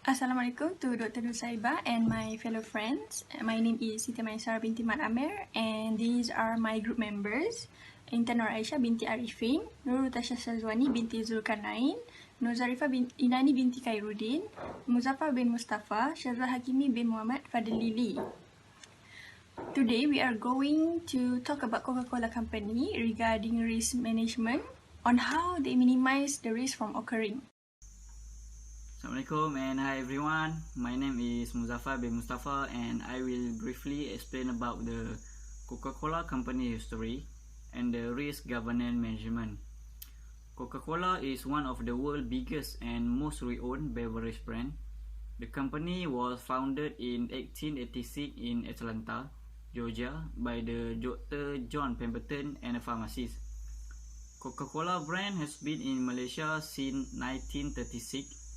Assalamualaikum to Dr. Nusaiba and my fellow friends. My name is Siti Maisara binti Mat Amir and these are my group members. Intan Nur Aisyah binti Arifin, Nurul Tasha Syazwani binti Zulkarnain, Nur Zarifah Inani binti Khairuddin, Muzaffar bin Mustafa, Syazwa Hakimi bin Muhammad Fadlili. Today we are going to talk about Coca-Cola Company regarding risk management on how they minimize the risk from occurring. Assalamualaikum and hi everyone. My name is Muzaffar bin Mustafa and I will briefly explain about the Coca-Cola company history and the risk governance management. Coca-Cola is one of the world's biggest and most renowned beverage brand. The company was founded in 1886 in Atlanta, Georgia by the Dr. John Pemberton and a pharmacist. Coca-Cola brand has been in Malaysia since 1936.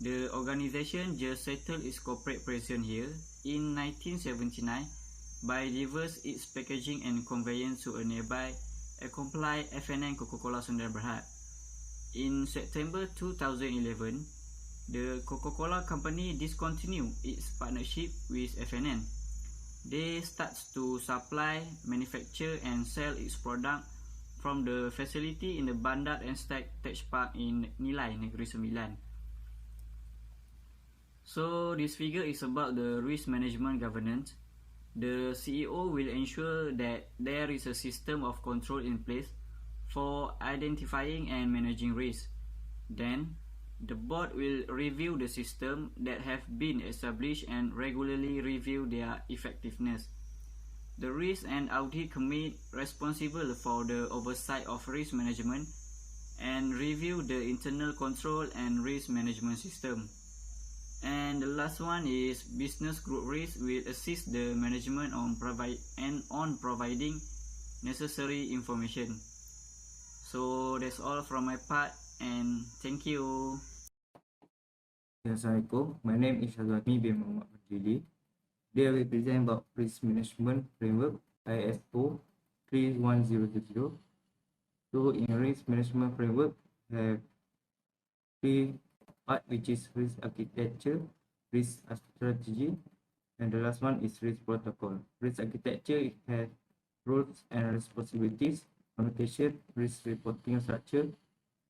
The organization just settled its corporate presence here in 1979 by diverse its packaging and conveyance to a nearby Comply FNN Coca-Cola Sundar Berhad. In September 2011, the Coca-Cola company discontinued its partnership with FNN. They start to supply, manufacture and sell its product from the facility in the Bandar and Stack Tech Park in Nilai, Negeri Sembilan. So this figure is about the risk management governance. The CEO will ensure that there is a system of control in place for identifying and managing risk. Then, the board will review the system that have been established and regularly review their effectiveness. The Risk and Audit Committee responsible for the oversight of risk management and review the internal control and risk management system. And the last one is business group risk will assist the management on providing necessary information. So that's all from my part and thank you. Assalamualaikum. My name is Syazwani bin Muhammad Fadlili. Today I will present about risk management framework ISO 31000. So in risk management framework have three part, which is risk architecture, risk strategy, and the last one is risk protocol. Risk architecture has roles and responsibilities, communication, risk reporting structure,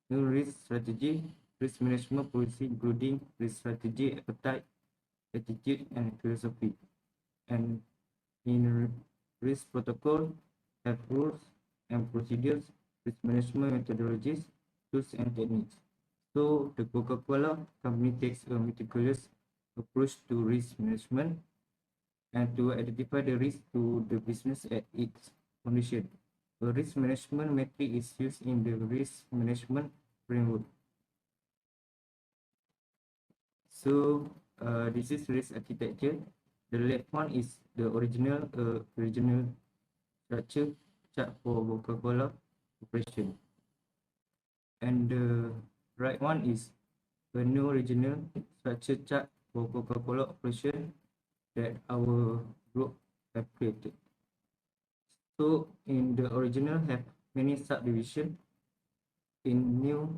new risk strategy, risk management policy including risk strategy, appetite, attitude, and philosophy. And in risk protocol have rules and procedures, risk management methodologies, tools and techniques. So the Coca-Cola company takes a meticulous approach to risk management and to identify the risk to the business at its condition. A risk management metric is used in the risk management framework. So this is risk architecture. The left one is the original structure chart for Coca-Cola operation, and the right one is a new regional structure chart for Coca-Cola operation that our group have created. So in the original have many subdivision. In new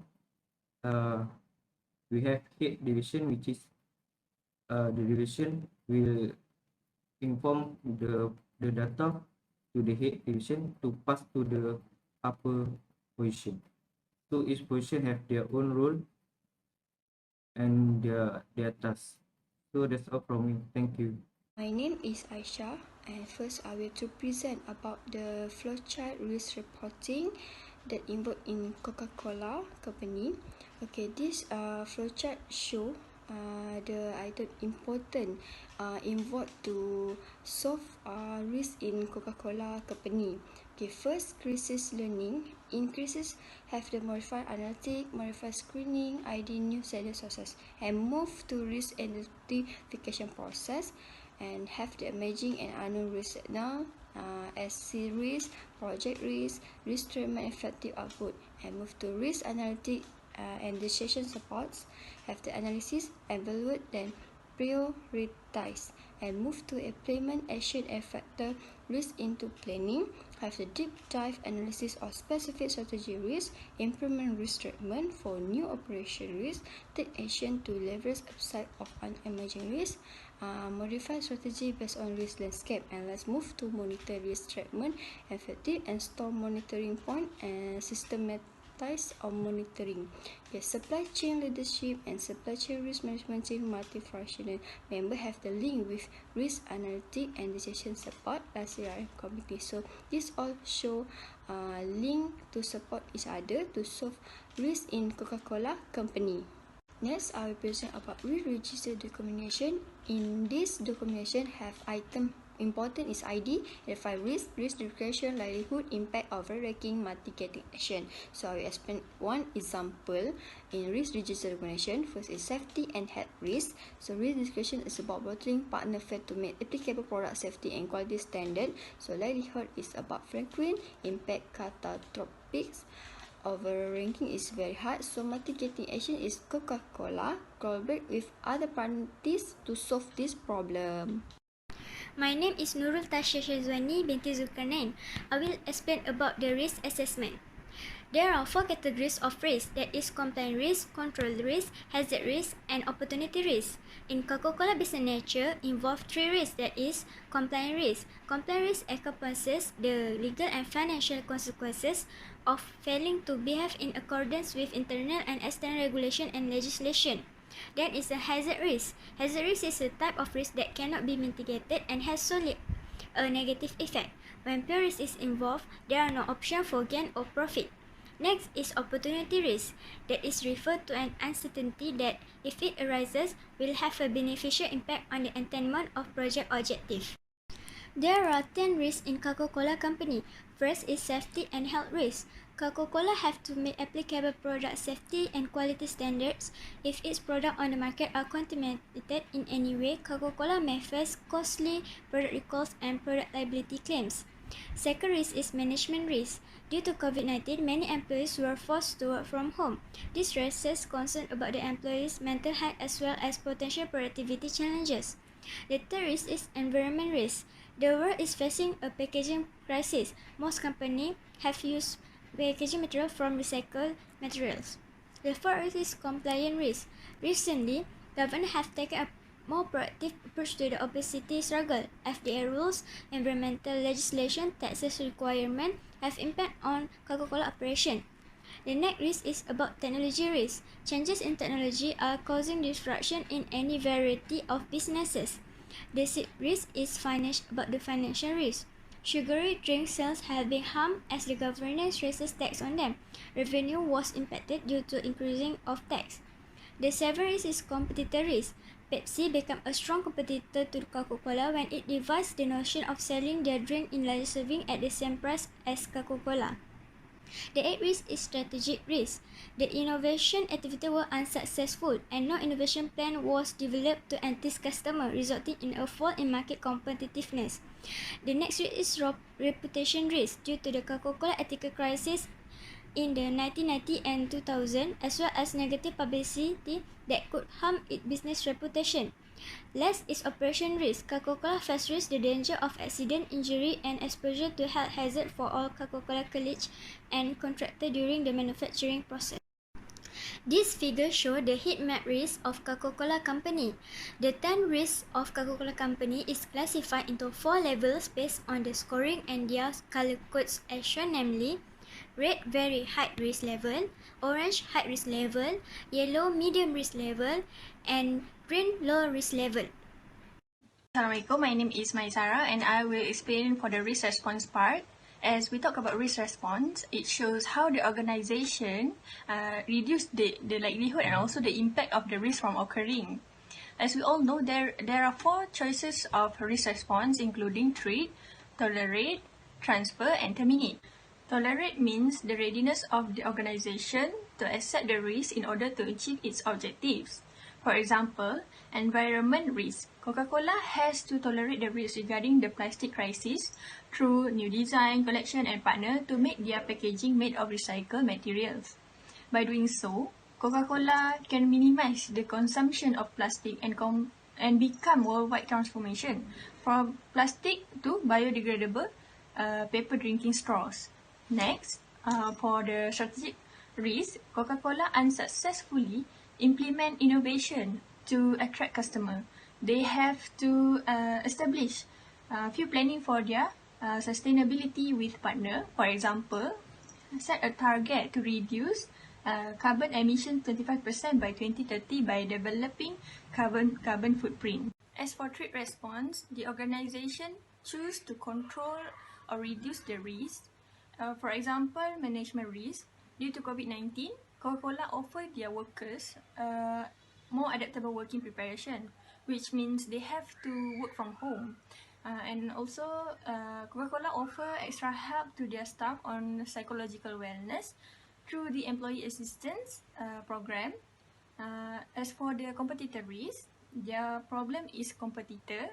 we have head division, which is the division will inform the data to the head division to pass to the upper position. So each position have their own role and their tasks. So that's all from me. Thank you. My name is Aisyah, and first I will to present about the flowchart risk reporting that involved in Coca-Cola company. Okay, this flowchart show the item important involved to solve risk in Coca-Cola company. Okay, first, crisis learning. In crisis, have the modified analytic, modified screening, ID new seller sources, and move to risk identification process, and have the emerging and unknown risk signal, SC risk, project risk, risk treatment, effective output, and move to risk analytic and decision supports, have the analysis, evaluate, then prioritize and move to implement action and factor risk into planning, have a deep dive analysis of specific strategy risk, implement risk treatment for new operation risk, take action to leverage upside of unemerging risk, modify strategy based on risk landscape, and let's move to monitor risk treatment, effective and store monitoring point and systematize of monitoring. Yes, supply chain leadership and supply chain risk management team multifunctional member have the link with risk analytic and decision support as CRM committee. So this all show link to support each other to solve risk in Coca-Cola company. Next, I will present about re-register documentation. In this documentation have item important is ID, identify risk education, likelihood, impact, overranking, mitigating action. So I will explain one example in risk register documentation. First is safety and health risk. So risk education is about bottling partner fail to meet applicable product safety and quality standard. So likelihood is about frequent, impact, catastrophic, overranking is very hard, so mitigating action is Coca-Cola collaborate with other parties to solve this problem. My name is Nurul Tasha Shazwani binti Zulkarnain. I will explain about the risk assessment. There are 4 categories of risk, that is compliance risk, control risk, hazard risk, and opportunity risk. In Coca-Cola business nature involve 3 risks, that is compliance risk. Compliance risk encompasses the legal and financial consequences of failing to behave in accordance with internal and external regulation and legislation. Then is a hazard risk. Hazard risk is a type of risk that cannot be mitigated and has solely a negative effect. When pure risk is involved, there are no option for gain or profit. Next is opportunity risk, that is referred to an uncertainty that, if it arises, will have a beneficial impact on the attainment of project objective. There are 10 risks in Coca-Cola company. First is safety and health risk. Coca-Cola have to meet applicable product safety and quality standards. If its products on the market are contaminated in any way, Coca-Cola may face costly product recalls and product liability claims. Second risk is management risk. Due to COVID-19, many employees were forced to work from home. This raises concern about the employees' mental health as well as potential productivity challenges. The third risk is environment risk. The world is facing a packaging crisis. Most companies have used packaging material from recycled materials. The fourth risk is compliance risk. Recently, governments have taken a more proactive approach to the obesity struggle. FDA rules, environmental legislation, taxes requirement have impact on Coca-Cola operation. The next risk is about technology risk. Changes in technology are causing disruption in any variety of businesses. The sixth risk is about the financial risk. Sugary drink sales have been harmed as the government raises tax on them. Revenue was impacted due to increasing of tax. The seventh risk is competitor risk. Pepsi became a strong competitor to Coca-Cola when it devised the notion of selling their drink in large serving at the same price as Coca-Cola. The eighth risk is strategic risk. The innovation activity was unsuccessful and no innovation plan was developed to entice customers, resulting in a fall in market competitiveness. The next risk is reputation risk due to the Coca-Cola ethical crisis in the 1990 and 2000, as well as negative publicity that could harm its business reputation. Last is operation risk. Coca-Cola faces the danger of accident, injury, and exposure to health hazard for all Coca-Cola colleagues and contractors during the manufacturing process. These figures show the heat map risk of Coca-Cola Company. The 10 risks of Coca-Cola Company is classified into 4 levels based on the scoring and their color codes as shown, namely red very high risk level, orange high risk level, yellow medium risk level, and green low risk level. Assalamualaikum, my name is Maisara and I will explain for the risk response part. As we talk about risk response, it shows how the organization reduce the likelihood and also the impact of the risk from occurring. As we all know, there are 4 choices of risk response, including treat, tolerate, transfer, and terminate. Tolerate means the readiness of the organization to accept the risk in order to achieve its objectives. For example, environment risk. Coca-Cola has to tolerate the risk regarding the plastic crisis through new design, collection, and partner to make their packaging made of recycled materials. By doing so, Coca-Cola can minimize the consumption of plastic and and become worldwide transformation from plastic to biodegradable paper drinking straws. Next, for the strategic risk, Coca-Cola unsuccessfully implement innovation to attract customer. They have to establish few planning for their sustainability with partner. For example, set a target to reduce carbon emission 25% by 2030 by developing carbon footprint. As for threat response, the organization choose to control or reduce the risk. For example, management risk. Due to COVID-19, Coca-Cola offered their workers more adaptable working preparation, which means they have to work from home. And also, Coca-Cola offer extra help to their staff on psychological wellness through the employee assistance program. As for the competitor risk, their problem is competitor.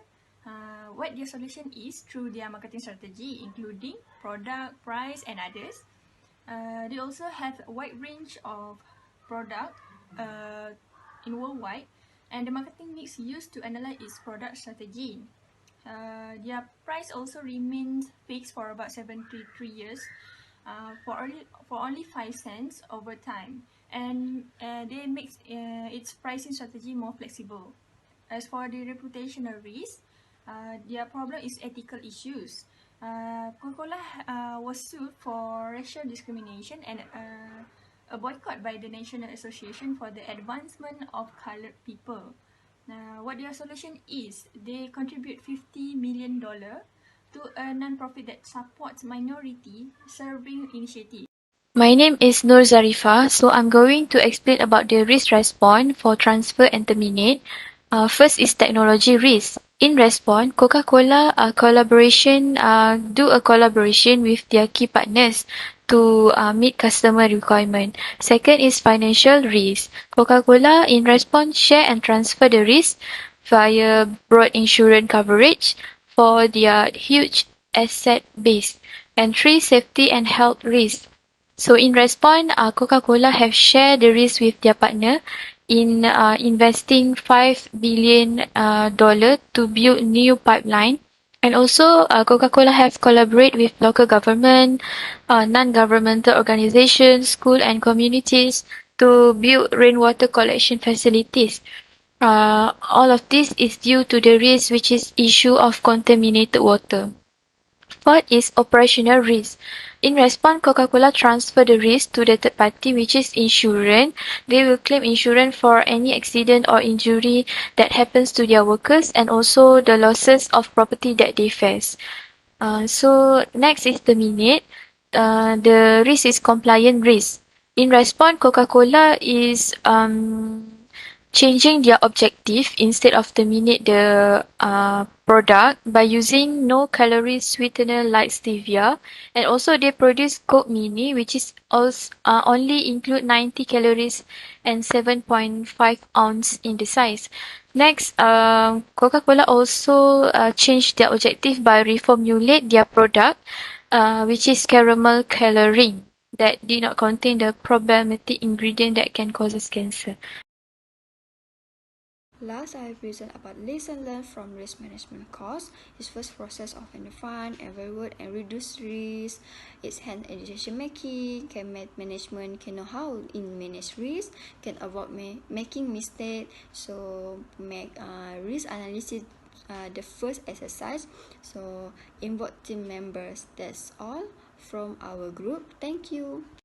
What their solution is through their marketing strategy, including product, price, and others. They also have a wide range of product in worldwide, and the marketing mix used to analyze its product strategy. Their price also remains fixed for about 73 years, for only 5 cents over time, and they make its pricing strategy more flexible. As for the reputational risk, their problem is ethical issues. Coca-Cola was sued for racial discrimination and a boycott by the National Association for the Advancement of Colored People. What their solution is, they contribute $50 million to a non-profit that supports minority serving initiatives. My name is Nur Zarifa, so I'm going to explain about the risk response for transfer and terminate. First is technology risk. In response, Coca-Cola do a collaboration with their key partners to meet customer requirement. Second is financial risk. Coca-Cola in response share and transfer the risk via broad insurance coverage for their huge asset base. And three, safety and health risk. So in response, Coca-Cola have shared the risk with their partner in investing $5 billion to build new pipeline. And also, Coca-Cola have collaborate with local government, non-governmental organizations, school and communities to build rainwater collection facilities. All of this is due to the risk which is issue of contaminated water. Fourth is operational risk. In response, Coca-Cola transfer the risk to the third party, which is insurance. They will claim insurance for any accident or injury that happens to their workers and also the losses of property that they face. So next is terminate. The risk is compliant risk. In response, Coca-Cola is changing their objective instead of terminate the product by using no calories sweetener like stevia, and also they produce Coke Mini, which is also only include 90 calories and 7.5 ounce in the size. Next, Coca-Cola also changed their objective by reformulate their product, which is caramel coloring that did not contain the problematic ingredient that can cause cancer. Last, I present about lesson learned from risk management course. Its first process of identifying, evaluate, and reduce risk. Its hand decision making. Can management can know how in manage risk. Can avoid making mistake. So make risk analysis the first exercise. So involve team members. That's all from our group. Thank you.